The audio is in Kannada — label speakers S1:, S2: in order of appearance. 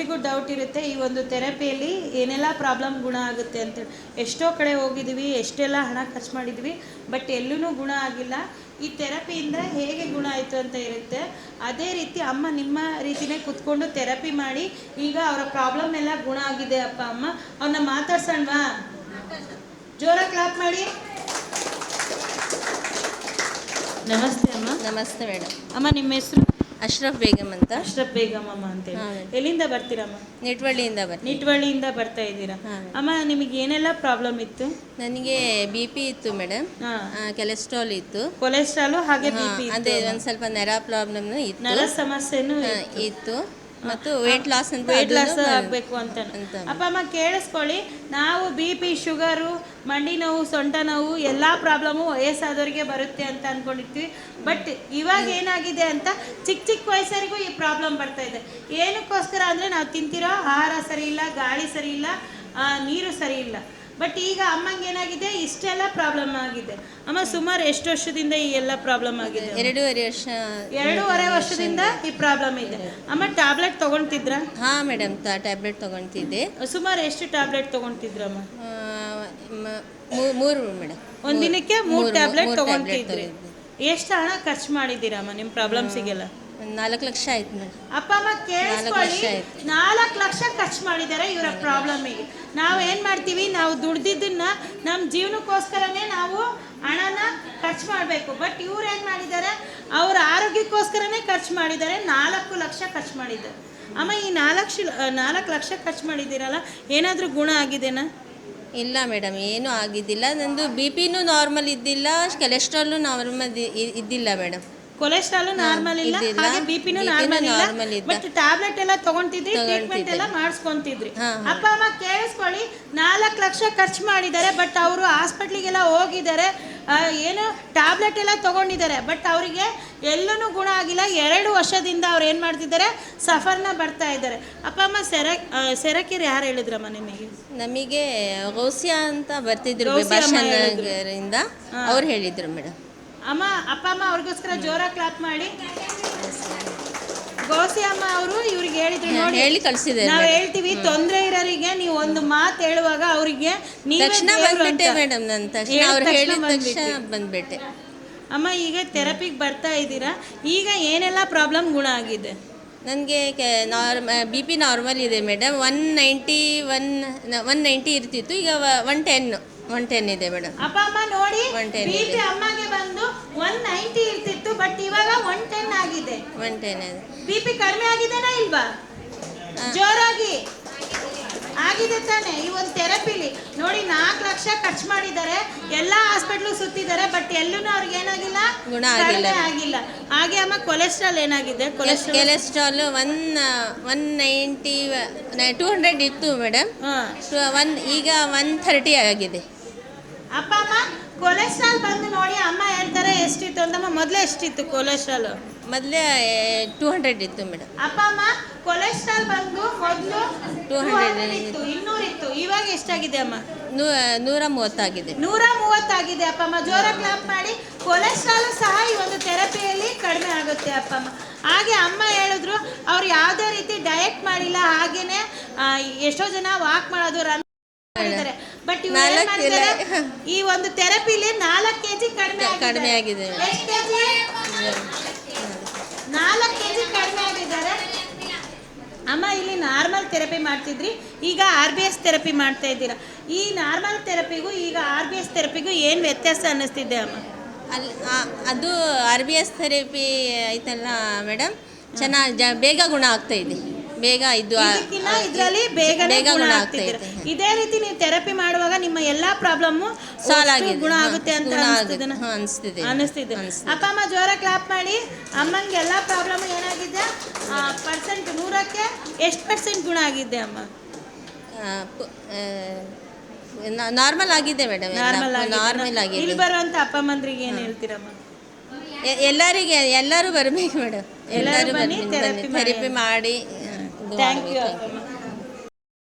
S1: ಎಲ್ರಿಗೂ ಡೌಟ್ ಇರುತ್ತೆ ಈ ಒಂದು ಥೆರಪಿಯಲ್ಲಿ ಏನೆಲ್ಲ ಪ್ರಾಬ್ಲಮ್ ಗುಣ ಆಗುತ್ತೆ ಅಂತೇಳಿ. ಎಷ್ಟೋ ಕಡೆ ಹೋಗಿದ್ದೀವಿ, ಎಷ್ಟೆಲ್ಲ ಹಣ ಖರ್ಚು ಮಾಡಿದ್ವಿ, ಬಟ್ ಎಲ್ಲೂ ಗುಣ ಆಗಿಲ್ಲ. ಈ ಥೆರಪಿಯಿಂದ ಹೇಗೆ ಗುಣ ಆಯಿತು ಅಂತ ಇರುತ್ತೆ. ಅದೇ ರೀತಿ ಅಮ್ಮ ನಿಮ್ಮ ರೀತಿಯೇ ಕೂತ್ಕೊಂಡು ಥೆರಪಿ ಮಾಡಿ ಈಗ ಅವರ ಪ್ರಾಬ್ಲಮ್ ಎಲ್ಲ ಗುಣ ಆಗಿದೆ. ಅಪ್ಪ ಅಮ್ಮ ಅವ್ರನ್ನ ಮಾತಾಡ್ಸೋಣವಾ? ಜೋರಾಗಿ ಕ್ಲಾಪ್ ಮಾಡಿ. ನಮಸ್ತೆ ಅಮ್ಮ.
S2: ನಮಸ್ತೆ ಮೇಡಮ್.
S1: ಅಮ್ಮ ನಿಮ್ಮ ಹೆಸರು?
S2: ಅಶ್ರಫ್ ಬೇಗಮ್ ಅಂತ.
S1: ಅಶ್ರಫ್ ಬೇಗಮ್ ಅಮ್ಮ ಅಂತೇಳಿ. ಎಲ್ಲಿಂದ ಬರ್ತೀರಮ್ಮ?
S2: ನಿಟ್ವಳ್ಳಿಯಿಂದ
S1: ಬರ್ತಾ ಇದ್ದೀರಾ? ಅಮ್ಮ ನಿಮಗೆ ಏನೆಲ್ಲ ಪ್ರಾಬ್ಲಮ್ ಇತ್ತು?
S2: ನನಗೆ BP ಇತ್ತು ಮೇಡಮ್, ಕೊಲೆಸ್ಟ್ರಾಲ್ ಇತ್ತು.
S1: ಕೊಲೆಸ್ಟ್ರಾಲ್ ಹಾಗೆ BP
S2: ಅದೇ ಒಂದು ಸ್ವಲ್ಪ ನರ ಪ್ರಾಬ್ಲಮ್ ಇತ್ತು,
S1: ನರ ಸಮಸ್ಯೆನೂ
S2: ಇತ್ತು ಮತ್ತು ವೇಟ್ ಲಾಸ್
S1: ಆಗಬೇಕು ಅಂತ. ಅಪ್ಪ ಅಮ್ಮ ಕೇಳಿಸ್ಕೊಳ್ಳಿ, ನಾವು BP, ಶುಗರು, ಮಂಡಿ ನೋವು, ಸೊಂಟ ನೋವು ಎಲ್ಲ ಪ್ರಾಬ್ಲಮ್ಮು ವಯಸ್ಸಾದವರಿಗೆ ಬರುತ್ತೆ ಅಂತ ಅಂದ್ಕೊಂಡಿರ್ತೀವಿ. ಬಟ್ ಇವಾಗ ಏನಾಗಿದೆ ಅಂತ ಚಿಕ್ಕ ಚಿಕ್ಕ ವಯಸ್ಸರಿಗೂ ಈ ಪ್ರಾಬ್ಲಮ್ ಬರ್ತಾ ಇದೆ. ಏನಕ್ಕೋಸ್ಕರ ಅಂದರೆ ನಾವು ತಿಂತಿರೋ ಆಹಾರ ಸರಿ ಇಲ್ಲ, ಗಾಳಿ ಸರಿ ಇಲ್ಲ, ನೀರು ಸರಿ ಇಲ್ಲ. ಬಟ್ ಈಗ ಅಮ್ಮಂಗೆ ಏನಾಗಿದೆ, ಇಷ್ಟೆಲ್ಲ ಪ್ರಾಬ್ಲಮ್ ಆಗಿದೆ. ಅಮ್ಮ ಸುಮಾರು ಎಷ್ಟು ವರ್ಷದಿಂದ ಈ ಎಲ್ಲ ಪ್ರಾಬ್ಲಮ್ ಆಗಿದೆ? 2.5 ವರ್ಷದಿಂದ ಈ ಪ್ರಾಬ್ಲಮ್ ಇದೆ. ಅಮ್ಮ ಟ್ಯಾಬ್ಲೆಟ್ ತಗೊಳ್ತಿದ್ರ?
S2: ಹಾ ಮೇಡಮ್, ಟ್ಯಾಬ್ಲೆಟ್ ತಗೊಳ್ತಿದ್ದೆ.
S1: ಸುಮಾರು ಎಷ್ಟು ಟ್ಯಾಬ್ಲೆಟ್ ತಗೊಳ್ತಿದ್ರಮ್ಮ?
S2: 3 ಮೇಡಮ್.
S1: ಒಂದಿನಕ್ಕೆ 3 ಟ್ಯಾಬ್ಲೆಟ್ ತಗೊಳ್ತಿದ್ರಿ. ಎಷ್ಟು ಹಣ ಖರ್ಚು ಮಾಡಿದ್ದೀರಮ್ಮ ನಿಮ್ಮ ಪ್ರಾಬ್ಲಮ್ಸಿಗೆಲ್ಲ?
S2: 4 ಲಕ್ಷ ಆಯ್ತು ಮೇಡಮ್.
S1: ಅಪ್ಪ ಅಮ್ಮ ಕೇಳಿಸ್ಕೊಳ್ಳಿ, 4 ಲಕ್ಷ ಖರ್ಚು ಮಾಡಿದ್ದಾರೆ ಇವರ ಪ್ರಾಬ್ಲಮ್ಮಿಗೆ. ನಾವು ಏನು ಮಾಡ್ತೀವಿ, ನಾವು ದುಡ್ದಿದ್ದನ್ನ ನಮ್ಮ ಜೀವನಕ್ಕೋಸ್ಕರನೇ ನಾವು ಹಣನ ಖರ್ಚು ಮಾಡಬೇಕು. ಬಟ್ ಇವ್ರು ಏನು ಮಾಡಿದ್ದಾರೆ, ಅವ್ರ ಆರೋಗ್ಯಕ್ಕೋಸ್ಕರನೇ ಖರ್ಚು ಮಾಡಿದ್ದಾರೆ. 4 ಲಕ್ಷ ಖರ್ಚು ಮಾಡಿದ್ದಾರೆ. ಅಮ್ಮ ಈ 4 ಲಕ್ಷ ಖರ್ಚು ಮಾಡಿದ್ದೀರಲ್ಲ, ಏನಾದರೂ ಗುಣ ಆಗಿದೆನಾ?
S2: ಇಲ್ಲ ಮೇಡಮ್, ಏನೂ ಆಗಿದ್ದಿಲ್ಲ. ನಂದು BP-ನೂ ನಾರ್ಮಲ್ ಇದ್ದಿಲ್ಲ, ಕೊಲೆಸ್ಟ್ರಾಲ್ನು ನಾರ್ಮಲ್ ಇದ್ದಿಲ್ಲ ಮೇಡಮ್.
S1: ಕೊಲೆಸ್ಟ್ರಾಲ್ ನಾರ್ಮಲ್ ಇಲ್ಲ, ಹಾಗೆ BP-ನೂ ನಾರ್ಮಲ್ ಇಲ್ಲ. ಬಟ್ ಟ್ಯಾಬ್ಲೆಟ್ ಎಲ್ಲ ತಗೊಂತಿದ್ರಿ, ಟ್ರೀಟ್ಮೆಂಟ್ ಎಲ್ಲ ಮಾಡಿಸ್ಕೊಂತಿದ್ರಿ. ಅಪ್ಪ ಅಮ್ಮ ಕೇಳಿಸ್ಕೊಳ್ಳಿ, 4 ಲಕ್ಷ ಖರ್ಚು ಮಾಡಿದ್ದಾರೆ. ಬಟ್ ಅವರು ಹಾಸ್ಪಿಟ್ಲಿಗೆಲ್ಲ ಹೋಗಿದ್ದಾರೆ, ಏನು ಟ್ಯಾಬ್ಲೆಟ್ ಎಲ್ಲ ತಗೊಂಡಿದ್ದಾರೆ. ಬಟ್ ಅವರಿಗೆ ಎಲ್ಲೂ ಗುಣ ಆಗಿಲ್ಲ. 2 ವರ್ಷದಿಂದ ಅವ್ರು ಏನು ಮಾಡ್ತಿದ್ದಾರೆ, ಸಫರ್ನ ಬರ್ತಾ ಇದ್ದಾರೆ. ಅಪ್ಪ ಅಮ್ಮ ಸೆರಕಿರು ಯಾರು ಹೇಳಿದ್ರಮ್ಮ ನಿಮಗೆ?
S2: ನಮಗೆ ಗೌಸಿಯಾ ಅಂತ ಬರ್ತಿದ್ರು, ಭಾಷಾನಗರಿಂದ ಅವ್ರು ಹೇಳಿದ್ರು ಮೇಡಮ್.
S1: ಅಮ್ಮ ಅಪ್ಪ ಅಮ್ಮ ಅವ್ರಿಗೋಸ್ಕರ ಜೋರಾಗಿ ಕ್ಲಾಪ್ ಮಾಡಿ. ಗೌಸಿ ಅಮ್ಮ ಅವರು ಇವ್ರಿಗೆ ಹೇಳಿದ್ರು, ನೋಡಿ
S2: ಹೇಳಿ ಕಳಿಸಿದೆ.
S1: ನಾವು ಹೇಳ್ತೀವಿ, ತೊಂದರೆ ಇರೋರಿಗೆ ನೀವು ಒಂದು ಮಾತು ಹೇಳುವಾಗ ಅವರಿಗೆ
S2: ತಕ್ಷಣ ಬಂದ್ಬಿಟ್ಟೆ ಮೇಡಮ್. ನನ್ನ ತಕ್ಷಣ ಅವ್ರು ಹೇಳಿದ ತಕ್ಷಣ ಬಂದ್ಬಿಟ್ಟೆ.
S1: ಅಮ್ಮ ಈಗ ಥೆರಪಿಗೆ ಬರ್ತಾ ಇದ್ದೀರಾ, ಈಗ ಏನೆಲ್ಲ ಪ್ರಾಬ್ಲಮ್ ಗುಣ ಆಗಿದೆ?
S2: ನನಗೆ BP ನಾರ್ಮಲ್ ಇದೆ ಮೇಡಮ್. 190 ಇರ್ತಿತ್ತು, ಈಗ 110 ಇದೆ ಮೇಡಮ್.
S1: ಅಪ್ಪ ಅಮ್ಮ ನೋಡಿ, BP ಅಮ್ಮಗೆ ಬಂದು 190 ಇರ್ತಿತ್ತು, ಬಟ್ ಇವಾಗ 110 ಆಗಿದೆ.
S2: 110
S1: BP ಕಡಿಮೆ ಆಗಿದೆನಾ ಇಲ್ವಾ? ಜೋರಾಗಿ ಆಗಿದೆ ತಾನೆ? ಈ ಒಂದು ಥೆರಪಿಲಿ ನೋಡಿ 4 ಲಕ್ಷ ಖರ್ಚು ಮಾಡಿದ್ದಾರೆ, ಎಲ್ಲ ಹಾಸ್ಪಿಟ್ಲು ಸುತ್ತಿದ್ದಾರೆ, ಬಟ್ ಎಲ್ಲೂ ಅವ್ರಿಗೆ ಏನಾಗಿಲ್ಲ,
S2: ಗುಣ
S1: ಆಗಿಲ್ಲ. ಹಾಗೆ ಅಮ್ಮ ಕೊಲೆಸ್ಟ್ರಾಲ್ ಏನಾಗಿದೆ?
S2: ಕೊಲೆಸ್ಟ್ರಾಲ್ 190 200 ಇತ್ತು ಮೇಡಮ್, ಈಗ 130 ಆಗಿದೆ.
S1: ಅಪ್ಪ ಅಮ್ಮ ಕೊಲೆಸ್ಟ್ರಾಲ್ ಬಂದು ನೋಡಿ, ಅಮ್ಮ ಹೇಳ್ತಾರೆ ಎಷ್ಟಿತ್ತು ಅಂತಮ್ಮ. ಮೊದಲೇ ಎಷ್ಟಿತ್ತು ಕೊಲೆಸ್ಟ್ರಾಲ್?
S2: ಮೊದಲೇ 200 ಇತ್ತು ಮೇಡಮ್.
S1: ಅಪ್ಪ ಅಮ್ಮ ಕೊಲೆಸ್ಟ್ರಾಲ್ ಬಂದು ಮೊದಲು 200 ಇತ್ತು, 200 ಇತ್ತು, ಇವಾಗ ಎಷ್ಟಾಗಿದೆ ಅಮ್ಮ?
S2: 130 ಆಗಿದೆ.
S1: 130 ಆಗಿದೆ. ಅಪ್ಪ ಅಮ್ಮ ಜೋರಾಗಿ ಕ್ಲಾಪ್ ಮಾಡಿ. ಕೊಲೆಸ್ಟ್ರಾಲ್ ಸಹ ಈ ಒಂದು ಥೆರಪಿಯಲ್ಲಿ ಕಡಿಮೆ ಆಗುತ್ತೆ ಅಪ್ಪ ಅಮ್ಮ. ಹಾಗೆ ಅಮ್ಮ ಹೇಳಿದ್ರು, ಅವ್ರು ಯಾವುದೇ ರೀತಿ ಡಯಟ್ ಮಾಡಿಲ್ಲ, ಹಾಗೇನೆ ಎಷ್ಟೋ ಜನ ವಾಕ್ ಮಾಡೋದು, ರನ್ ಮಾಡಿದ್ದಾರೆ. ಬಟ್ ಈ ಒಂದು ಥೆರಪಿಲಿ 4 kg ಕಡಿಮೆ ಆಗಿದೆ. ಎಷ್ಟು ಕೆಜಿ? 4 kg ಕಡಿಮೆ ಆಗಿದ್ದಾರೆ. ಅಮ್ಮ ಇಲ್ಲಿ ನಾರ್ಮಲ್ ಥೆರಪಿ ಮಾಡ್ತಿದ್ರಿ, ಈಗ RBS ಥೆರಪಿ ಮಾಡ್ತಾ ಇದ್ದೀರಾ. ಈ ನಾರ್ಮಲ್ ಥೆರಪಿಗೂ ಈಗ RBS ಥೆರಪಿಗೂ ಏನು ವ್ಯತ್ಯಾಸ ಅನ್ನಿಸ್ತಿದೆ ಅಮ್ಮ?
S2: ಅದು RBS ಥೆರಪಿ ಐತಲ್ಲ ಮೇಡಮ್, ಚೆನ್ನಾಗಿ ಬೇಗ ಗುಣ ಆಗ್ತಾ ಇದೆ. ಬೇಗ
S1: ಇದರಲ್ಲಿ ಬೇಗ ಗುಣ ಆಗ್ತಾ ಇದೆ. ಇದೇ ರೀತಿ ನೀವು ಥೆರಪಿ ಮಾಡುವಾಗ ನಿಮ್ಮ ಎಲ್ಲಾ ಪ್ರಾಬ್ಲಮ್ ಗುಣ ಆಗುತ್ತೆ ಅಂತ ಅನಿಸ್ತಿದೆ. ಅಪ್ಪ ಅಮ್ಮ ಜೋರ ಕ್ಲಾಪ್ ಮಾಡಿ. ಅಮ್ಮಂಗೆ ಎಲ್ಲಾ ಪ್ರಾಬ್ಲಮ್ ಏನಾಗಿದೆ? ಪರ್ಸೆಂಟ್ 100ಕ್ಕೆ ಎಷ್ಟು % ಗುಣ ಆಗಿದೆ ಅಮ್ಮ?
S2: ನಾರ್ಮಲ್ ಆಗಿದೆ ಮೇಡಮ್. ನಾರ್ಮಲ್ ಆಗಿದೆ.
S1: ಇಲ್ಲಿ ಬರುವಂತ ಅಪ್ಪ ಅಮ್ಮಂದ್ರಿಗೆ ಏನು ಹೇಳ್ತೀರಮ್ಮ?
S2: ಎಲ್ಲರೂ ಬರಬೇಕು ಮೇಡಮ್. ಎಲ್ಲರೂ ಥೆರಪಿ ಮಾಡಿ.
S1: Thank you.